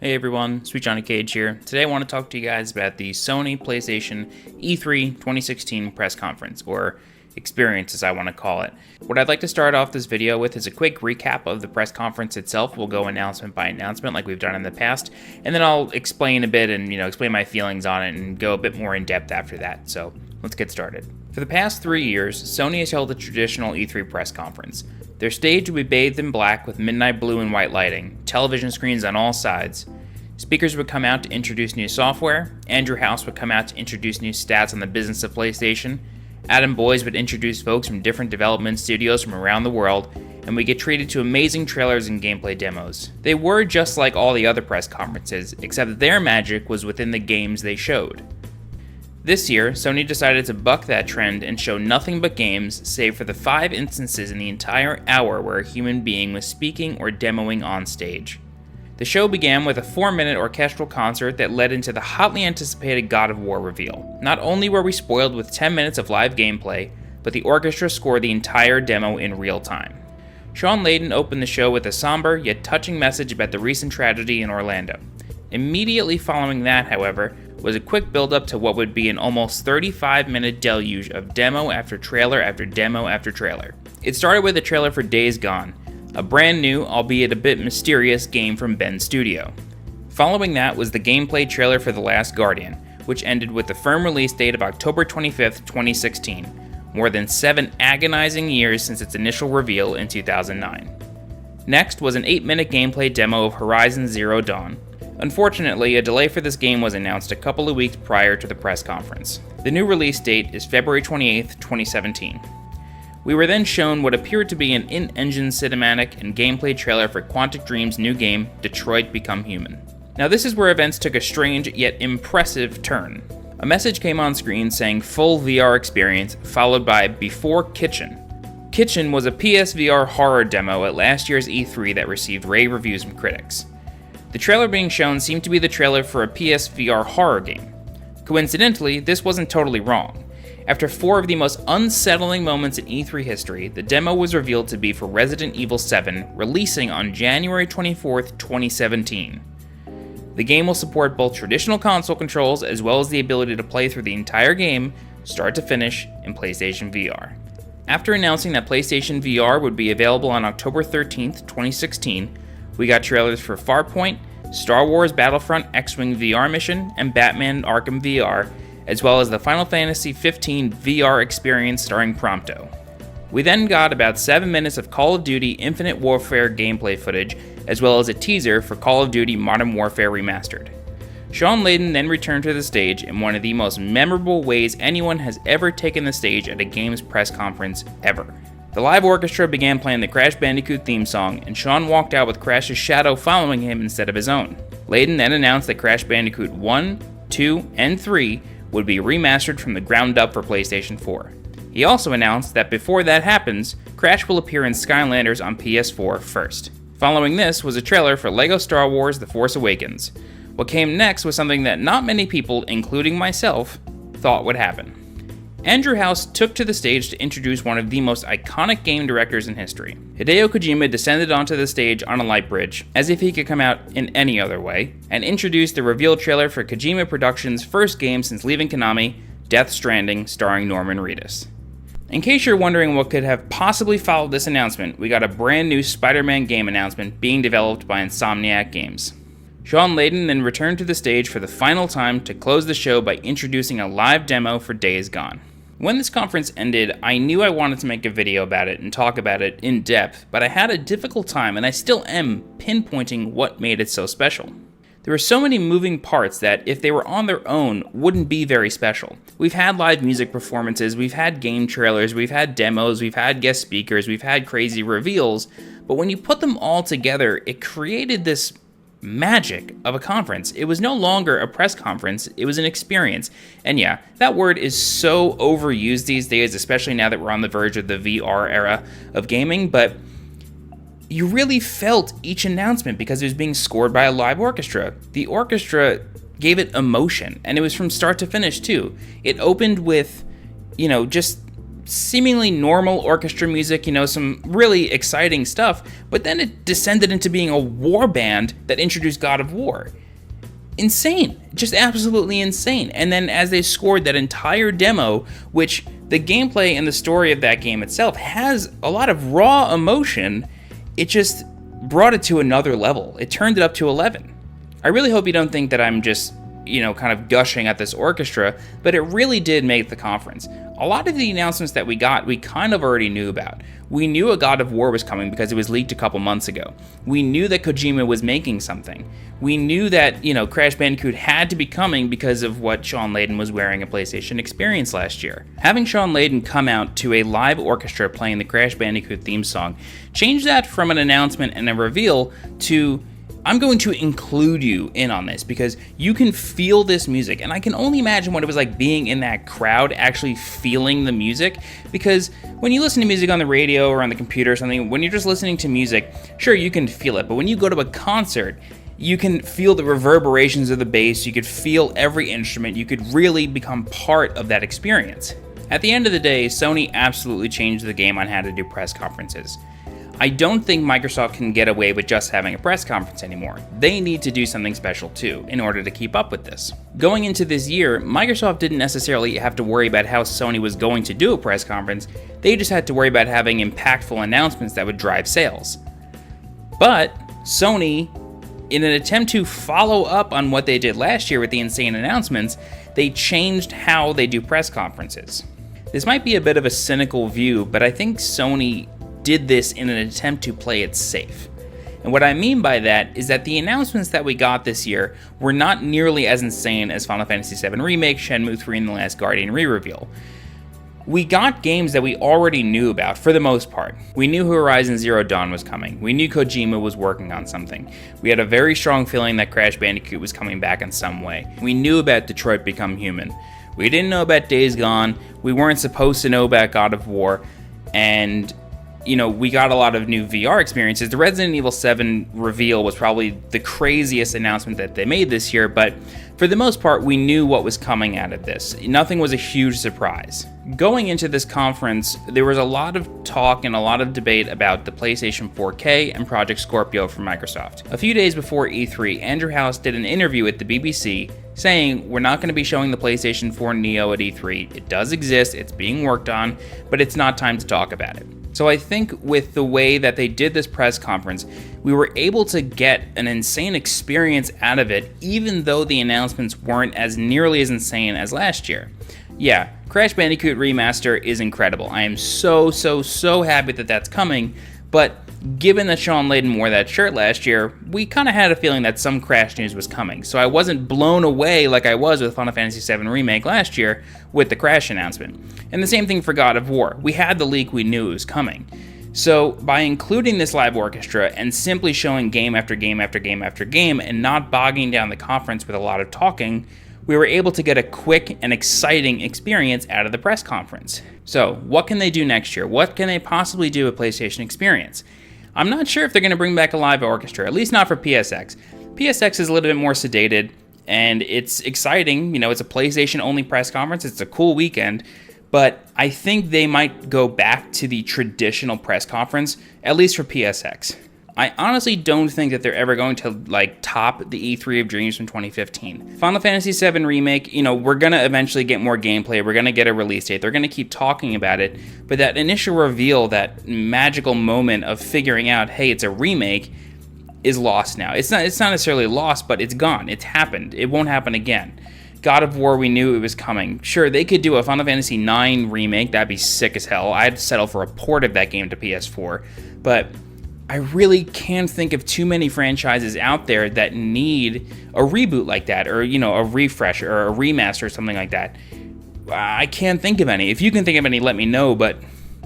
Hey everyone, SweetJohnnyCage here. Today I want to talk to you guys about the Sony PlayStation E3 2016 press conference, or experience as I want to call it. What I'd like to start off this video with is a quick recap of the press conference itself. We'll go announcement by announcement like we've done in the past, and then I'll explain a bit and explain my feelings on it and go a bit more in depth after that. So let's get started. For the past 3 years, Sony has held a traditional E3 press conference. Their stage would be bathed in black with midnight blue and white lighting, television screens on all sides. Speakers would come out to introduce new software, Andrew House would come out to introduce new stats on the business of PlayStation, Adam Boyes would introduce folks from different development studios from around the world, and we get treated to amazing trailers and gameplay demos. They were just like all the other press conferences, except that their magic was within the games they showed. This year, Sony decided to buck that trend and show nothing but games, save for the 5 instances in the entire hour where a human being was speaking or demoing on stage. The show began with a 4-minute orchestral concert that led into the hotly anticipated God of War reveal. Not only were we spoiled with 10 minutes of live gameplay, but the orchestra scored the entire demo in real time. Shawn Layden opened the show with a somber yet touching message about the recent tragedy in Orlando. Immediately following that, however, was a quick build-up to what would be an almost 35-minute deluge of demo after trailer after demo after trailer. It started with a trailer for Days Gone, a brand new, albeit a bit mysterious, game from Bend Studio. Following that was the gameplay trailer for The Last Guardian, which ended with the firm release date of October 25th, 2016, more than 7 agonizing years since its initial reveal in 2009. Next was an 8-minute gameplay demo of Horizon Zero Dawn. Unfortunately, a delay for this game was announced a couple of weeks prior to the press conference. The new release date is February 28th, 2017. We were then shown what appeared to be an in-engine cinematic and gameplay trailer for Quantic Dream's new game, Detroit Become Human. Now this is where events took a strange yet impressive turn. A message came on screen saying full VR experience, followed by Before Kitchen. Kitchen was a PSVR horror demo at last year's E3 that received rave reviews from critics. The trailer being shown seemed to be the trailer for a PSVR horror game. Coincidentally, this wasn't totally wrong. After 4 of the most unsettling moments in E3 history, the demo was revealed to be for Resident Evil 7, releasing on January 24th, 2017. The game will support both traditional console controls as well as the ability to play through the entire game, start to finish, in PlayStation VR. After announcing that PlayStation VR would be available on October 13th, 2016, we got trailers for Farpoint, Star Wars Battlefront X-Wing VR Mission, and Batman Arkham VR, as well as the Final Fantasy XV VR experience starring Prompto. We then got about 7 minutes of Call of Duty Infinite Warfare gameplay footage, as well as a teaser for Call of Duty Modern Warfare Remastered. Shawn Layden then returned to the stage in one of the most memorable ways anyone has ever taken the stage at a games press conference ever. The live orchestra began playing the Crash Bandicoot theme song, and Shawn walked out with Crash's shadow following him instead of his own. Layden then announced that Crash Bandicoot 1, 2, and 3 would be remastered from the ground up for PlayStation 4. He also announced that before that happens, Crash will appear in Skylanders on PS4 first. Following this was a trailer for LEGO Star Wars The Force Awakens. What came next was something that not many people, including myself, thought would happen. Andrew House took to the stage to introduce one of the most iconic game directors in history. Hideo Kojima descended onto the stage on a light bridge, as if he could come out in any other way, and introduced the reveal trailer for Kojima Productions' first game since leaving Konami, Death Stranding, starring Norman Reedus. In case you're wondering what could have possibly followed this announcement, we got a brand new Spider-Man game announcement being developed by Insomniac Games. Shawn Layden then returned to the stage for the final time to close the show by introducing a live demo for Days Gone. When this conference ended, I knew I wanted to make a video about it and talk about it in depth, but I had a difficult time, and I still am, pinpointing what made it so special. There were so many moving parts that, if they were on their own, wouldn't be very special. We've had live music performances, we've had game trailers, we've had demos, we've had guest speakers, we've had crazy reveals, but when you put them all together, it created this magic of a conference. It was no longer a press conference, it was an experience. And yeah, that word is so overused these days, especially now that we're on the verge of the VR era of gaming, but you really felt each announcement because it was being scored by a live orchestra. The orchestra gave it emotion, and it was from start to finish too. It opened with, just seemingly normal orchestra music, some really exciting stuff, but then it descended into being a war band that introduced God of War. Insane. Just absolutely insane. And then as they scored that entire demo, which the gameplay and the story of that game itself has a lot of raw emotion, it just brought it to another level. It turned it up to 11. I really hope you don't think that I'm just, kind of gushing at this orchestra, but it really did make the conference. A lot of the announcements that we got, we kind of already knew about. We knew a God of War was coming because it was leaked a couple months ago. We knew that Kojima was making something. We knew that, Crash Bandicoot had to be coming because of what Shawn Layden was wearing at PlayStation Experience last year. Having Shawn Layden come out to a live orchestra playing the Crash Bandicoot theme song changed that from an announcement and a reveal to, I'm going to include you in on this because you can feel this music, and I can only imagine what it was like being in that crowd, actually feeling the music, because when you listen to music on the radio or on the computer or something, when you're just listening to music, sure, you can feel it, but when you go to a concert, you can feel the reverberations of the bass, you could feel every instrument, you could really become part of that experience. At the end of the day, Sony absolutely changed the game on how to do press conferences. I don't think Microsoft can get away with just having a press conference anymore. They need to do something special too, in order to keep up with this. Going into this year, Microsoft didn't necessarily have to worry about how Sony was going to do a press conference, they just had to worry about having impactful announcements that would drive sales. But Sony, in an attempt to follow up on what they did last year with the insane announcements, they changed how they do press conferences. This might be a bit of a cynical view, but I think Sony did this in an attempt to play it safe. And what I mean by that is that the announcements that we got this year were not nearly as insane as Final Fantasy VII Remake, Shenmue 3, and The Last Guardian re-reveal. We got games that we already knew about for the most part. We knew Horizon Zero Dawn was coming. We knew Kojima was working on something. We had a very strong feeling that Crash Bandicoot was coming back in some way. We knew about Detroit Become Human. We didn't know about Days Gone. We weren't supposed to know about God of War. And we got a lot of new VR experiences. The Resident Evil 7 reveal was probably the craziest announcement that they made this year, but for the most part, we knew what was coming out of this. Nothing was a huge surprise. Going into this conference, there was a lot of talk and a lot of debate about the PlayStation 4K and Project Scorpio from Microsoft. A few days before E3, Andrew House did an interview with the BBC saying, we're not going to be showing the PlayStation 4 Neo at E3. It does exist, it's being worked on, but it's not time to talk about it. So I think with the way that they did this press conference, we were able to get an insane experience out of it, even though the announcements weren't as nearly as insane as last year. Yeah, Crash Bandicoot Remaster is incredible. I am so happy that that's coming, but given that Shawn Layden wore that shirt last year, we kind of had a feeling that some Crash news was coming, so I wasn't blown away like I was with Final Fantasy VII Remake last year with the Crash announcement. And the same thing for God of War. We had the leak, we knew it was coming. So by including this live orchestra and simply showing game after game after game after game and not bogging down the conference with a lot of talking, we were able to get a quick and exciting experience out of the press conference. So what can they do next year? What can they possibly do with PlayStation Experience? I'm not sure if they're going to bring back a live orchestra, at least not for PSX. PSX is a little bit more sedated, and it's exciting. It's a PlayStation-only press conference. It's a cool weekend, but I think they might go back to the traditional press conference, at least for PSX. I honestly don't think that they're ever going to top the E3 of Dreams from 2015. Final Fantasy VII Remake, we're going to eventually get more gameplay, we're going to get a release date, they're going to keep talking about it, but that initial reveal, that magical moment of figuring out, hey, it's a remake, is lost now. It's not necessarily lost, but it's gone. It's happened. It won't happen again. God of War, we knew it was coming. Sure, they could do a Final Fantasy IX remake, that'd be sick as hell. I'd settle for a port of that game to PS4, but I really can't think of too many franchises out there that need a reboot like that, or, a refresh or a remaster or something like that. I can't think of any. If you can think of any, let me know, but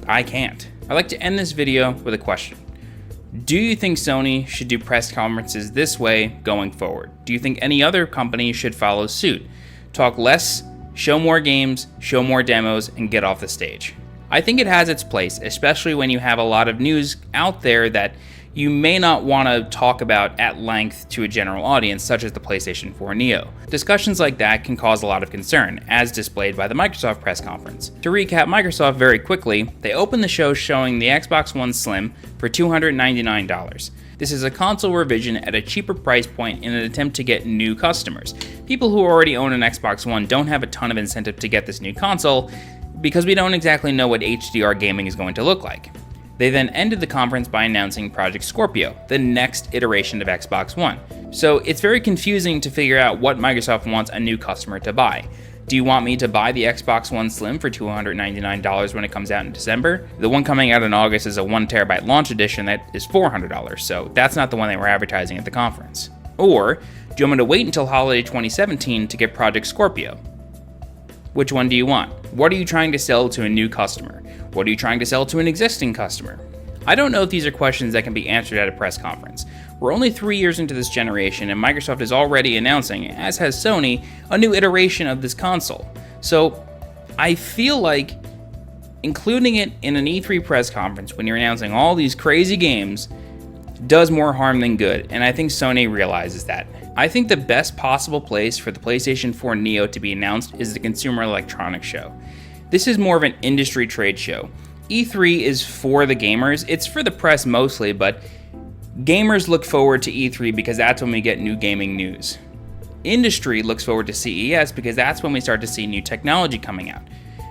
I can't. I'd like to end this video with a question. Do you think Sony should do press conferences this way going forward? Do you think any other company should follow suit? Talk less, show more games, show more demos, and get off the stage. I think it has its place, especially when you have a lot of news out there that, you may not want to talk about at length to a general audience, such as the PlayStation 4 Neo. Discussions like that can cause a lot of concern, as displayed by the Microsoft press conference. To recap Microsoft very quickly, they opened the show showing the Xbox One Slim for $299. This is a console revision at a cheaper price point in an attempt to get new customers. People who already own an Xbox One don't have a ton of incentive to get this new console, because we don't exactly know what HDR gaming is going to look like. They then ended the conference by announcing Project Scorpio, the next iteration of Xbox One. So it's very confusing to figure out what Microsoft wants a new customer to buy. Do you want me to buy the Xbox One Slim for $299 when it comes out in December? The one coming out in August is a 1TB launch edition that is $400, so that's not the one they were advertising at the conference. Or, do you want me to wait until holiday 2017 to get Project Scorpio? Which one do you want? What are you trying to sell to a new customer? What are you trying to sell to an existing customer? I don't know if these are questions that can be answered at a press conference. We're only 3 years into this generation, and Microsoft is already announcing, as has Sony, a new iteration of this console. So I feel like including it in an E3 press conference when you're announcing all these crazy games does more harm than good, and I think Sony realizes that. I think the best possible place for the PlayStation 4 Neo to be announced is the Consumer Electronics Show. This is more of an industry trade show. E3 is for the gamers, it's for the press mostly, but gamers look forward to E3 because that's when we get new gaming news. Industry looks forward to CES because that's when we start to see new technology coming out.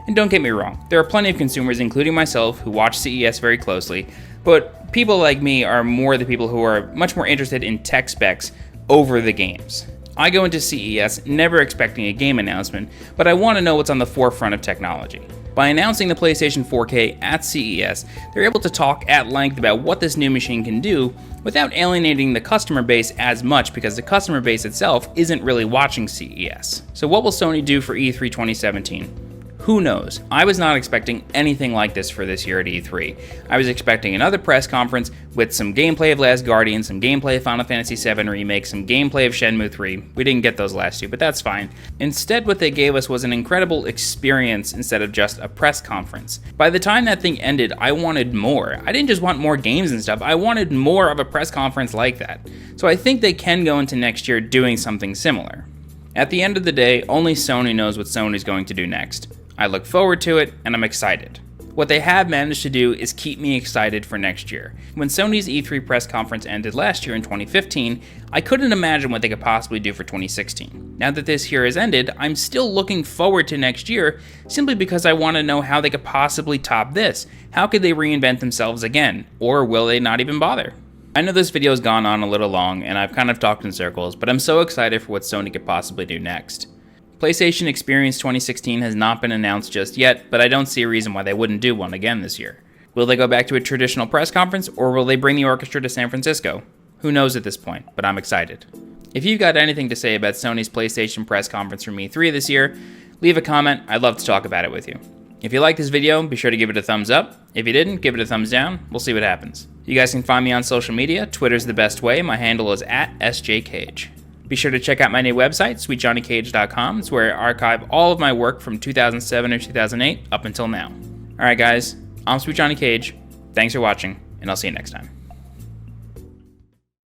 And don't get me wrong, there are plenty of consumers, including myself, who watch CES very closely, but people like me are more the people who are much more interested in tech specs over the games. I go into CES never expecting a game announcement, but I want to know what's on the forefront of technology. By announcing the PlayStation 4K at CES, they're able to talk at length about what this new machine can do without alienating the customer base as much, because the customer base itself isn't really watching CES. So what will Sony do for E3 2017? Who knows? I was not expecting anything like this for this year at E3. I was expecting another press conference with some gameplay of Last Guardian, some gameplay of Final Fantasy VII Remake, some gameplay of Shenmue 3. We didn't get those last two, but that's fine. Instead, what they gave us was an incredible experience instead of just a press conference. By the time that thing ended, I wanted more. I didn't just want more games and stuff, I wanted more of a press conference like that. So I think they can go into next year doing something similar. At the end of the day, only Sony knows what Sony's going to do next. I look forward to it, and I'm excited. What they have managed to do is keep me excited for next year. When Sony's E3 press conference ended last year in 2015, I couldn't imagine what they could possibly do for 2016. Now that this year has ended, I'm still looking forward to next year, simply because I want to know how they could possibly top this. How could they reinvent themselves again? Or will they not even bother? I know this video has gone on a little long, and I've kind of talked in circles, but I'm so excited for what Sony could possibly do next. PlayStation Experience 2016 has not been announced just yet, but I don't see a reason why they wouldn't do one again this year. Will they go back to a traditional press conference, or will they bring the orchestra to San Francisco? Who knows at this point, but I'm excited. If you've got anything to say about Sony's PlayStation press conference from E3 this year, leave a comment. I'd love to talk about it with you. If you liked this video, be sure to give it a thumbs up. If you didn't, give it a thumbs down. We'll see what happens. You guys can find me on social media. Twitter's the best way. My handle is @SJCage. Be sure to check out my new website, SweetJohnnyCage.com. It's where I archive all of my work from 2007 or 2008 up until now. Alright guys, I'm Sweet Johnny Cage. Thanks for watching, and I'll see you next time.